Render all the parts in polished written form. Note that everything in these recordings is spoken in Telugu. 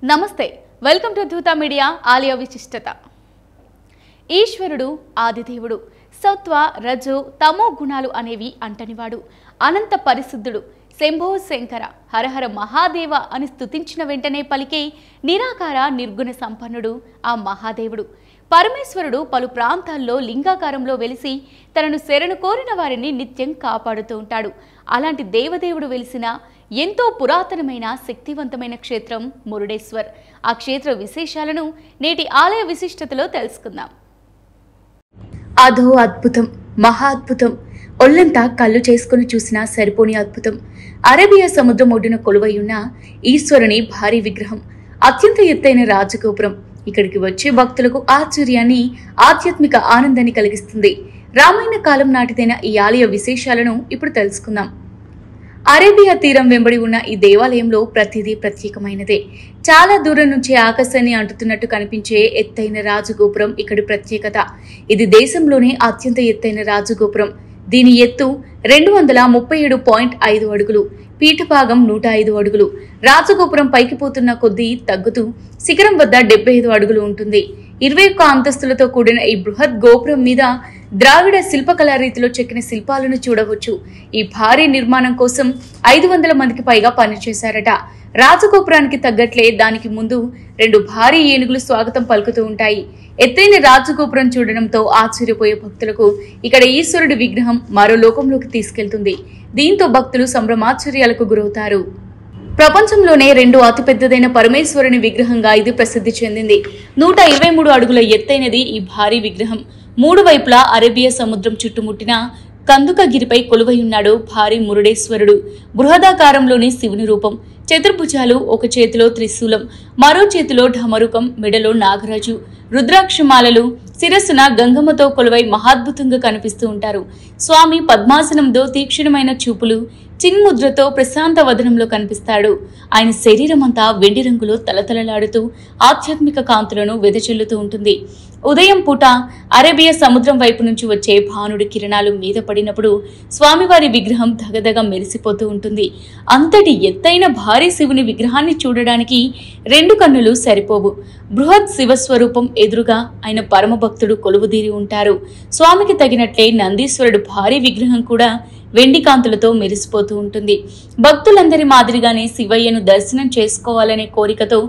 నమస్తే వెల్కమ్ టు ధూతా మీడియా ఆలయ విశిష్టత. ఈశ్వరుడు ఆదిదేవుడు. సత్వ రజు తమో గుణాలు అనేవి అంటనివాడు. అనంత పరిశుద్ధుడు. శంభో శంకర హరహర మహాదేవ అని స్తుతించిన వెంటనే పలికే నిరాకార నిర్గుణ సంపన్నుడు ఆ మహాదేవుడు. పరమేశ్వరుడు పలు ప్రాంతాల్లో లింగాకారంలో వెలిసి తనను శరణు కోరిన వారిని నిత్యం కాపాడుతూ ఉంటాడు. అలాంటి దేవదేవుడు వెలిసిన ఎంతో పురాతనమైన శక్తివంతమైన క్షేత్రం మురుడేశ్వర్. ఆ క్షేత్ర విశేషాలను నేటి ఆలయ విశిష్టతలో తెలుసుకుందాం. అదో అద్భుతం, మహా అద్భుతం. ఒళ్ళంతా కళ్ళు చేసుకుని చూసినా సరిపోని అద్భుతం. అరేబియా సముద్రం ఒడ్డున కొలువైయున్న ఈశ్వరుని భారీ విగ్రహం, అత్యంత ఎత్తైన రాజగోపురం. ఇక్కడికి వచ్చే భక్తులకు ఆశ్చర్యాన్ని, ఆధ్యాత్మిక ఆనందాన్ని కలిగిస్తుంది. రామాయణ కాలం నాటిదైన ఈ ఆలయ విశేషాలను ఇప్పుడు తెలుసుకుందాం. అరేబియా తీరం వెంబడి ఉన్న ఈ దేవాలయంలో ప్రతిదీ ప్రత్యేకమైనదే. చాలా దూరం నుంచి ఆకాశాన్ని అంటుతున్నట్టు కనిపించే ఎత్తైన రాజగోపురం ఇక్కడి ప్రత్యేకత. ఇది దేశంలోనే అత్యంత ఎత్తైన రాజగోపురం. దీని ఎత్తు 237.5 అడుగులు, పీఠభాగం 105 అడుగులు. రాజగోపురం పైకి పోతున్న కొద్దీ తగ్గుతూ శిఖరం వద్ద 75 అడుగులు ఉంటుంది. 21 అంతస్తులతో కూడిన ఈ బృహత్ గోపురం మీద ద్రావిడ శిల్పకళా రీతిలో చెక్కిన శిల్పాలను చూడవచ్చు. ఈ భారీ నిర్మాణం కోసం 500 మందికి పైగా పనిచేశారట. రాజగోపురానికి తగ్గట్లే దానికి ముందు 2 భారీ ఏనుగులు స్వాగతం పలుకుతూ ఉంటాయి. ఎత్తైన రాజగోపురం చూడడంతో ఆశ్చర్యపోయే భక్తులకు ఇక్కడ ఈశ్వరుడి విగ్రహం మరో లోకంలోకి తీసుకెళ్తుంది. దీంతో భక్తులు సంభ్రమాశ్చర్యాలకు గురవుతారు. ప్రపంచంలోనే 2 అతిపెద్దదైన పరమేశ్వరుని విగ్రహంగా ఇది ప్రసిద్ధి చెందింది. 123 అడుగుల ఎత్తైనది ఈ భారీ విగ్రహం. 3 వైపులా అరేబియా సముద్రం చుట్టుముట్టిన కందుకగిరిపై కొలువైయున్నాడు భారీ మురుడేశ్వరుడు. బృహదాకారంలోని శివుని రూపం. చతుర్భుజాలు, ఒక చేతిలో త్రిశూలం, మరో చేతిలో ఢమరుకం, మెడలో నాగరాజు, రుద్రాక్షమాలలు, శిరస్సున గంగమ్మతో కొలువై మహాద్భుతంగా కనిపిస్తూ ఉంటారు. స్వామి పద్మాసనంతో తీక్షణమైన చూపులు, చిన్ముద్రతో ప్రశాంత వదనంలో కనిపిస్తాడు. ఆయన శరీరం అంతా వెండి రంగులో తలతలలాడుతూ ఆధ్యాత్మిక కాంతులను వెదజల్లుతూ ఉంటుంది. ఉదయం పూట అరేబియా సముద్రం వైపు నుంచి వచ్చే భానుడి కిరణాలు మీద పడినప్పుడు స్వామివారి విగ్రహం దగదగ మెరిసిపోతూ ఉంటుంది. అంతటి ఎత్తైన భారీ శివుని విగ్రహాన్ని చూడడానికి 2 కన్నులు సరిపోవు. బృహత్ శివస్వరూపం ఎదురుగా ఆయన పరమ భక్తుడు కొలువుదీరి ఉంటారు. స్వామికి తగినట్లే నందీశ్వరుడు భారీ విగ్రహం కూడా వెండి కాంతులతో మెరిసిపోతూ ఉంటుంది. భక్తులందరి మాదిరిగానే శివయ్యను దర్శనం చేసుకోవాలనే కోరికతో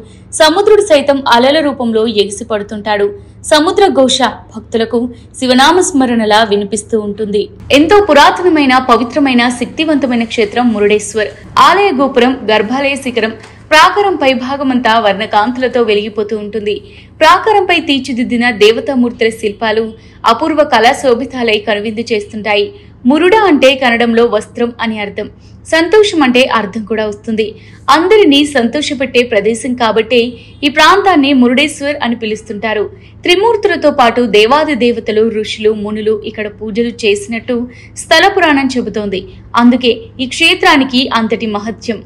సముద్రుడు సైతం అలల రూపంలో ఎగిసిపడుతుంటాడు. సముద్ర ఘోష భక్తులకు శివనామస్మరణలా వినిపిస్తూ ఉంటుంది. ఎంతో పురాతనమైన, పవిత్రమైన, శక్తివంతమైన క్షేత్రం మురుడేశ్వర్. ఆలయ గోపురం, గర్భాలయ శిఖరం, ప్రాకారం పై భాగమంతా వర్ణకాంతులతో వెలిగిపోతూ ఉంటుంది. ప్రాకారంపై తీర్చిదిద్దిన దేవతామూర్తుల శిల్పాలు అపూర్వ కళా శోభితాలై కనువిందు చేస్తుంటాయి. మురుడ అంటే కన్నడంలో వస్త్రం అని అర్థం. సంతోషం అంటే అర్థం కూడా వస్తుంది. అందరినీ సంతోషపెట్టే ప్రదేశం కాబట్టే ఈ ప్రాంతాన్ని మురుడేశ్వర్ అని పిలుస్తుంటారు. త్రిమూర్తులతో పాటు దేవాది దేవతలు, ఋషులు, మునులు ఇక్కడ పూజలు చేసినట్టు స్థల పురాణం చెబుతోంది. అందుకే ఈ క్షేత్రానికి అంతటి మహత్యం.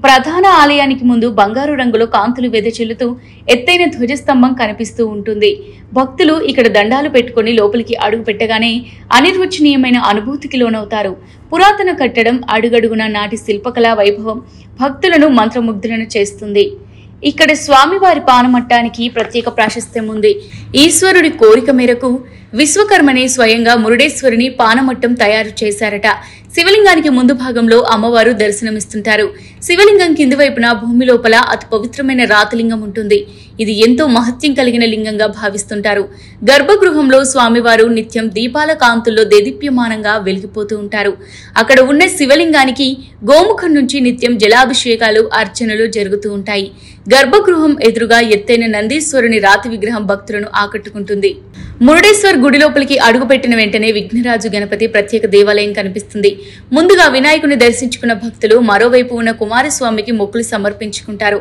ప్రధాన ఆలయానికి ముందు బంగారు రంగులో కాంతులు వెదజల్లుతూ ఎత్తైన ధ్వజస్తంభం కనిపిస్తూ ఉంటుంది. భక్తులు ఇక్కడ దండాలు పెట్టుకుని లోపలికి అడుగు పెట్టగానే అనిర్వచనీయమైన అనుభూతికి లోనవుతారు. పురాతన కట్టడం, అడుగడుగున నాటి శిల్పకళా వైభవం భక్తులను మంత్రముగ్ధులను చేస్తుంది. ఇక్కడ స్వామివారి పానమట్టానికి ప్రత్యేక ప్రాశస్త్యం ఉంది. ఈశ్వరుడి కోరిక మేరకు విశ్వకర్మనే స్వయంగా మురుడేశ్వరుని పానమట్టం తయారు చేశారట. శివలింగానికి ముందు భాగంలో అమ్మవారు దర్శనమిస్తుంటారు. శివలింగం కింది వైపున భూమి లోపల అతి పవిత్రమైన రాతలింగం ఉంటుంది. ఇది ఎంతో మహత్యం కలిగిన లింగంగా భావిస్తుంటారు. గర్భగృహంలో స్వామివారు నిత్యం దీపాల కాంతుల్లో దేదీప్యమానంగా వెలిగిపోతూ ఉంటారు. అక్కడ ఉన్న శివలింగానికి గోముఖం నుంచి నిత్యం జలాభిషేకాలు, అర్చనలు జరుగుతూ ఉంటాయి. గర్భగృహం ఎదురుగా ఎత్తైన నందీశ్వరుని రాతి విగ్రహం భక్తులను ఆకట్టుకుంటుంది. మురుడేశ్వర్ గుడి లోపలికి అడుగుపెట్టిన వెంటనే విఘ్నరాజు గణపతి ప్రత్యేక దేవాలయం కనిపిస్తుంది. ముందుగా వినాయకుని దర్శించుకున్న భక్తులు మరోవైపు ఉన్న కుమారస్వామికి మొక్కులు సమర్పించుకుంటారు.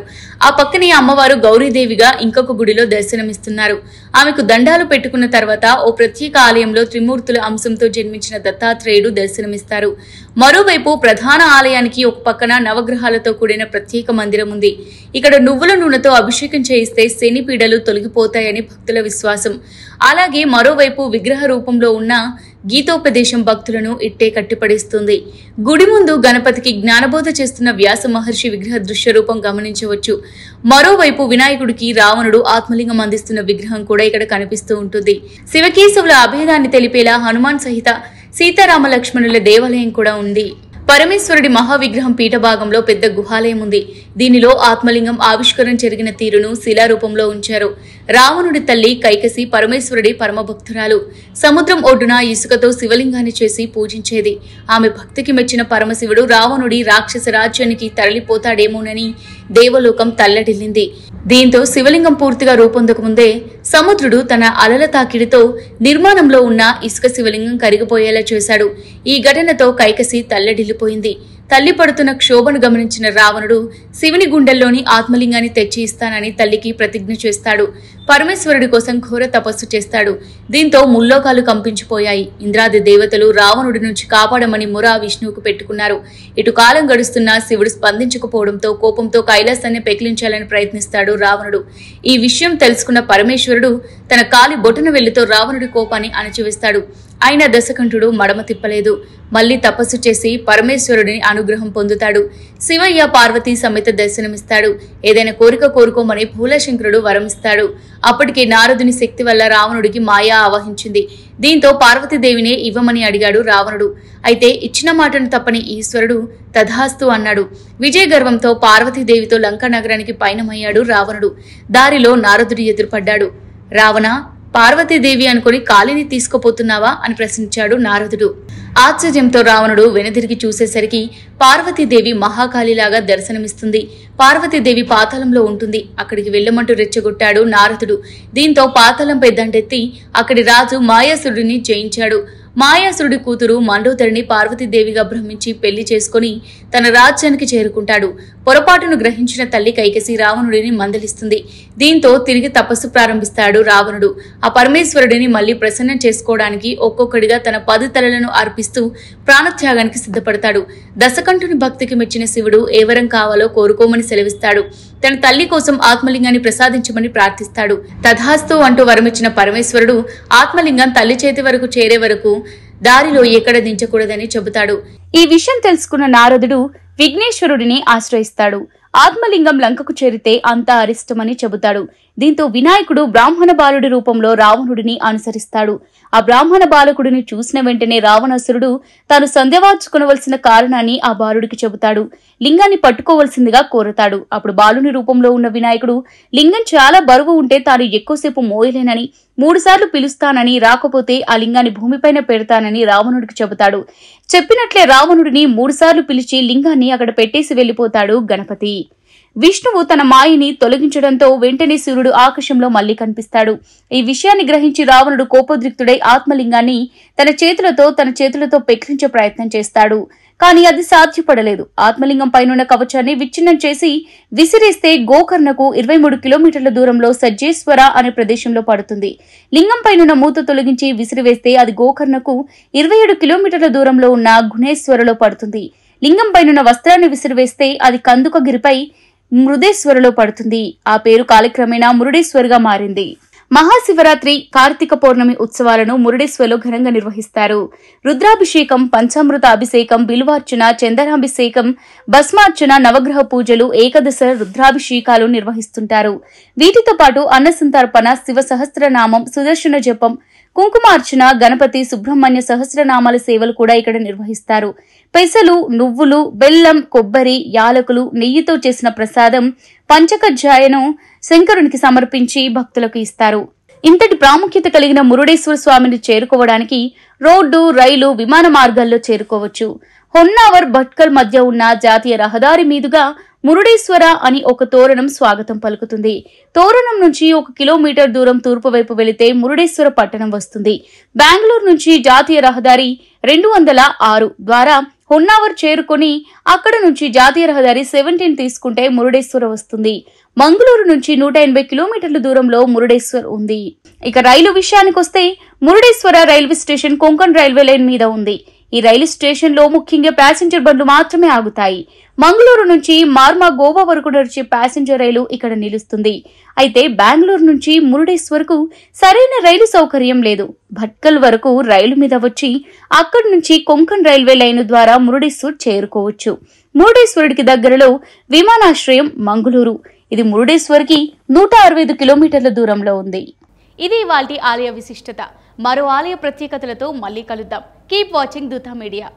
ఆ పక్కనే అమ్మవారు గౌరీదేవిగా ఇంకొక గుడిలో దర్శనమిస్తున్నారు. ఆమెకు దండాలు పెట్టుకున్న తర్వాత ఓ ప్రత్యేక ఆలయంలో త్రిమూర్తుల అంశంతో జన్మించిన దత్తాత్రేయుడు దర్శనమిస్తారు. మరోవైపు ప్రధాన ఆలయానికి ఒక పక్కన నవగ్రహాలతో కూడిన ప్రత్యేక మందిరం ఉంది. ఇక్కడ నువ్వుల నూనెతో అభిషేకం చేయిస్తే శని పీడలు తొలగిపోతాయని భక్తుల విశ్వాసం. అలాగే మరోవైపు విగ్రహ రూపంలో ఉన్న గీతోపదేశం భక్తులను ఇట్టే కట్టిపడేస్తుంది. గుడి ముందు గణపతికి జ్ఞానబోధ చేస్తున్న వ్యాస మహర్షి విగ్రహ దృశ్య రూపం గమనించవచ్చు. మరోవైపు వినాయకుడికి రావణుడు ఆత్మలింగం అందిస్తున్న విగ్రహం కూడా ఇక్కడ కనిపిస్తూ ఉంటుంది. శివకేశవుల అభేదాన్ని తెలిపేలా హనుమాన్ సహిత సీతారామ లక్ష్మణుల దేవాలయం కూడా ఉంది. పరమేశ్వరుడి మహావిగ్రహం పీఠభాగంలో పెద్ద గుహాలయం ఉంది. దీనిలో ఆత్మలింగం ఆవిష్కరణ జరిగిన తీరును శిలారూపంలో ఉంచారు. రావణుడి తల్లి కైకసి పరమేశ్వరుడి పరమభక్తురాలు. సముద్రం ఒడ్డున ఇసుకతో శివలింగాన్ని చేసి పూజించేది. ఆమె భక్తికి మెచ్చిన పరమశివుడు రావణుడి రాక్షస రాజ్యానికి తరలిపోతాడేమోనని దేవలోకం తల్లడిల్లింది. దీంతో శివలింగం పూర్తిగా రూపొందకముందే సముద్రుడు తన అలల తాకిడితో నిర్మాణంలో ఉన్న ఇసుక శివలింగం కరిగిపోయేలా చేశాడు. ఈ ఘటనతో కైకసి తల్లడిల్లిపోయింది. తల్లి పడుతున్న క్షోభను గమనించిన రావణుడు శివుని గుండెల్లోని ఆత్మలింగాన్ని తెచ్చి ఇస్తానని తల్లికి ప్రతిజ్ఞ చేస్తాడు. పరమేశ్వరుడి కోసం ఘోర తపస్సు చేస్తాడు. దీంతో ముల్లోకాలు కంపించిపోయాయి. ఇంద్రాది దేవతలు రావణుడి నుంచి కాపాడమని మురా విష్ణువుకు పెట్టుకున్నారు. ఇటు కాలం గడుస్తున్నా శివుడు స్పందించకపోవడంతో కోపంతో కైలాసాన్ని పెకిలించాలని ప్రయత్నిస్తాడు రావణుడు. ఈ విషయం తెలుసుకున్న పరమేశ్వరుడు తన కాలి బొటన వెళ్లితో రావణుడి కోపాన్ని అణచివేస్తాడు. అయినా దశకంఠుడు మడమ తిప్పలేదు. మళ్లీ తపస్సు చేసి పరమేశ్వరుడిని అనుగ్రహం పొందుతాడు. శివయ్య పార్వతీ సమేత దర్శనమిస్తాడు. ఏదైనా కోరిక కోరుకోమని భూలశంకరుడు వరమిస్తాడు. అప్పటికే నారదుని శక్తి వల్ల రావణుడికి మాయా ఆవహించింది. దీంతో పార్వతీదేవినే ఇవ్వమని అడిగాడు రావణుడు. అయితే ఇచ్చిన మాటను తప్పని ఈశ్వరుడు తథాస్తు అన్నాడు. విజయ గర్వంతో పార్వతీదేవితో లంకా నగరానికి పయనమయ్యాడు రావణుడు. దారిలో నారదుడు ఎదురుపడ్డాడు. రావణ, పార్వతీదేవి అనుకుని కాలిని తీసుకుపోతున్నావా అని ప్రశ్నించాడు నారదుడు. ఆశ్చర్యంతో రావణుడు వెనుదిరిగి చూసేసరికి పార్వతీదేవి మహాకాళిలాగా దర్శనమిస్తుంది. పార్వతీదేవి పాతాళంలో ఉంటుంది. అక్కడికి వెళ్లమంటూ రెచ్చగొట్టాడు నారదుడు. దీంతో పాతాళంపై దండెత్తి అక్కడి రాజు మాయాసురుడిని జయించాడు. మాయాసురుడి కూతురు మండోదరిని పార్వతీదేవిగా భ్రమించి పెళ్లి చేసుకుని తన రాజ్యానికి చేరుకుంటాడు. పొరపాటును గ్రహించిన తల్లి కైకసి రావణుడిని మందలిస్తుంది. దీంతో తిరిగి తపస్సు ప్రారంభిస్తాడు రావణుడు. ఆ పరమేశ్వరుడిని మళ్లీ ప్రసన్నం చేసుకోవడానికి ఒక్కొక్కడిగా తన 10 తలలను అర్పిస్తూ ప్రాణత్యాగానికి సిద్ధపడతాడు. దశకంఠుని భక్తికి మెచ్చిన శివుడు ఏ వరం కావాలో కోరుకోమని సెలవిస్తాడు. తన తల్లి కోసం ఆత్మలింగాన్ని ప్రసాదించమని ప్రార్థిస్తాడు. తథాస్తు అంటూ వరమిచ్చిన పరమేశ్వరుడు ఆత్మలింగం తల్లి చేతి వరకు చేరే వరకు దారిలో ఎక్కడ దించకూడదని చెబుతాడు. ఈ విషయం తెలుసుకున్న నారదుడు విఘ్నేశ్వరుడిని ఆశ్రయిస్తాడు. ఆత్మలింగం లంకకు చేరితే అంతా అరిష్టమని చెబుతాడు. దీంతో వినాయకుడు బ్రాహ్మణ బాలుడి రూపంలో రావణుడిని అనుసరిస్తాడు. ఆ బ్రాహ్మణ బాలకుడిని చూసిన వెంటనే రావణాసురుడు తాను సంధ్యవార్చుకొనవలసిన కారణాన్ని ఆ బాలుడికి చెబుతాడు. లింగాన్ని పట్టుకోవలసిందిగా కోరతాడు. అప్పుడు బాలుని రూపంలో ఉన్న వినాయకుడు లింగం చాలా బరువు ఉంటే తాను ఎక్కువసేపు మోయలేనని 3 సార్లు పిలుస్తానని, రాకపోతే ఆ లింగాన్ని భూమిపైన పెడతానని రావణుడికి చెబుతాడు. చెప్పినట్లే రావణుడిని 3 సార్లు పిలిచి లింగాన్ని అక్కడ పెట్టేసి వెళ్లిపోతాడు గణపతి. విష్ణువు తన మాయని తొలగించడంతో వెంటనే సూర్యుడు ఆకాశంలో మళ్లీ కనిపిస్తాడు. ఈ విషయాన్ని గ్రహించి రావణుడు కోపోద్రిక్తుడై ఆత్మలింగాన్ని తన చేతులతో పెకిలించే ప్రయత్నం చేస్తాడు. కానీ అది సాధ్యపడలేదు. ఆత్మలింగం పైనున్న కవచాన్ని విచ్ఛిన్నం చేసి విసిరేస్తే గోకర్ణకు 23 కిలోమీటర్ల దూరంలో సజ్జేశ్వర అనే ప్రదేశంలో పడుతుంది. లింగం పైనున్న మూత తొలగించి విసిరివేస్తే అది గోకర్ణకు 27 కిలోమీటర్ల దూరంలో ఉన్న గుణేశ్వరలో పడుతుంది. లింగం పైనున్న వస్త్రాన్ని విసిరివేస్తే అది కందుకగిరిపై మృదేశ్వరలో పడుతుంది. ఆ పేరు కాలక్రమేణా మురుడేశ్వర్గా మారింది. మహాశివరాత్రి, కార్తీక పౌర్ణమి ఉత్సవాలను మురుడేశ్వర్లో ఘనంగా నిర్వహిస్తారు. రుద్రాభిషేకం, పంచామృత అభిషేకం, బిల్వార్చన, చందనాభిషేకం, భస్మార్చన, నవగ్రహ పూజలు, ఏకాదశ రుద్రాభిషేకాలు నిర్వహిస్తుంటారు. వీటితో పాటు అన్నసంతర్పణ, శివ సహస్రనామం, సుదర్శన జపం, కుంకుమార్చన, గణపతి, సుబ్రహ్మణ్య సహస్రనామాల సేవలు కూడా ఇక్కడ నిర్వహిస్తారు. పెసలు, నువ్వులు, బెల్లం, కొబ్బరి, యాలకులు, నెయ్యితో చేసిన ప్రసాదం పంచకజ్జాయను శంకరునికి సమర్పించి భక్తులకు ఇస్తారు. ఇంతటి ప్రాముఖ్యత కలిగిన మురుడేశ్వర స్వామిని చేరుకోవడానికి రోడ్డు, రైలు, విమాన మార్గాల్లో చేరుకోవచ్చు. హొన్నావర్, భట్కల్ మధ్య ఉన్న జాతీయ రహదారి మీదుగా మురుడేశ్వర అని ఒక తోరణం స్వాగతం పలుకుతుంది. తోరణం నుంచి 1 కిలోమీటర్ దూరం తూర్పు వైపు వెళితే మురుడేశ్వర పట్టణం వస్తుంది. బెంగళూరు నుంచి జాతీయ రహదారి 206 ద్వారా హొన్నావర్ చేరుకొని అక్కడ నుంచి జాతీయ రహదారి 17 తీసుకుంటే మురుడేశ్వర వస్తుంది. మంగళూరు నుంచి 180 కిలోమీటర్ల దూరంలో మురుడేశ్వర్ ఉంది. ఇక రైలు విషయానికొస్తే Murudeshwar railway station Konkan railway line మీద ఉంది. ఈ రైలు స్టేషన్లో ముఖ్యంగా ప్యాసింజర్ బండ్లు మాత్రమే ఆగుతాయి. మంగళూరు నుంచి మార్మా గోవా వరకు నడిచే ప్యాసింజర్ రైలు ఇక్కడ నిలుస్తుంది. అయితే బెంగళూరు నుంచి మురుడేశ్వర్కు సరైన రైలు సౌకర్యం లేదు. భట్కల్ వరకు రైలు మీద వచ్చి అక్కడి నుంచి కొంకణ్ రైల్వే లైను ద్వారా మురుడేశ్వర్ చేరుకోవచ్చు. మురుడేశ్వరుడికి దగ్గరలో విమానాశ్రయం మంగళూరు. ఇది మురుడేశ్వర్కి 165 కిలోమీటర్ల దూరంలో ఉంది. ఇది ఇవాల్టి ఆలయ విశిష్టత. మరో ఆలయ ప్రత్యేకతలతో మళ్ళీ కలుద్దాం. Keep watching Dootha media.